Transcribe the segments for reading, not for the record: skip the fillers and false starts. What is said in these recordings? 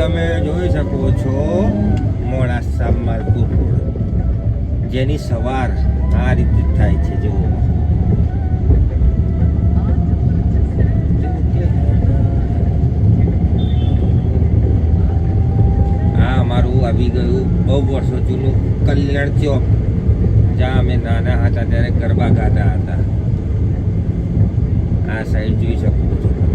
તમે જોઈ શકો છો મોડાસા માલપુર રોડ, જેની સવાર આ રીતે થાય છે. જુઓ, આ અમારું આવી ગયું બહુ વર્ષો જૂનું કલ્યાણ ચોક, જ્યાં અમે નાના હતા ત્યારે ગરબા ગાતા હતા. આ સાઈડ જોઈ શકો છો તમે.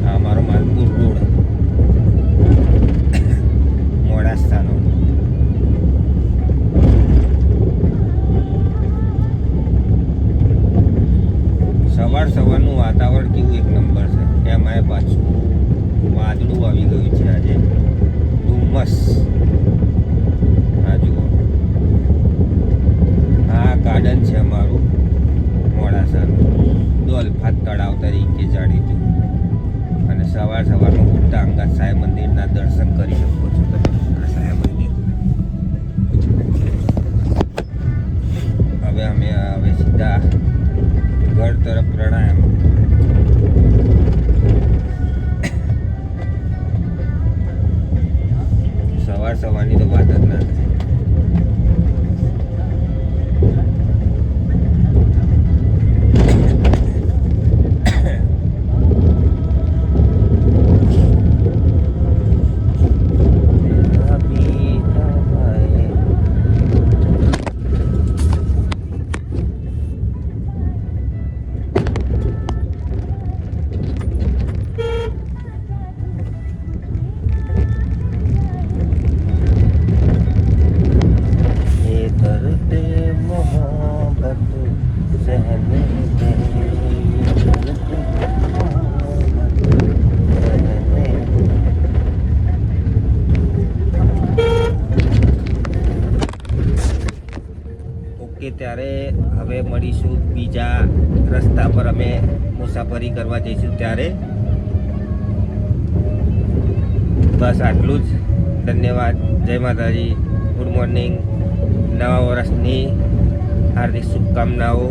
આ અમારો માલપુર રોડ મોડાસાનો. સવારનું વાતાવરણ કેવું એક નંબર છે. એમાં પાછું વાદળું આવી ગયું છે આજે, ધુમ્મસ. આ જુઓ, આ ગાર્ડન છે અમારું મોડાસાનું, દોલફાત તળાવ તરીકે જાણીતું. અને સવારમાં ઉઠતા અંગત સાંઈ મંદિરના દર્શન કરી શકો છો તમે. આ સાંઈ મંદિર. હવે અમે સીધા ઘર તરફ પ્રણામ. સવારની તો વાત જ ના થાય. ત્યારે હવે મળીશું બીજા રસ્તા પર, અમે મુસાફરી કરવા જઈશું ત્યારે. બસ આટલું જ. ધન્યવાદ. જય માતાજી. Good morning. નવા વર્ષની હાર્દિક શુભકામનાઓ.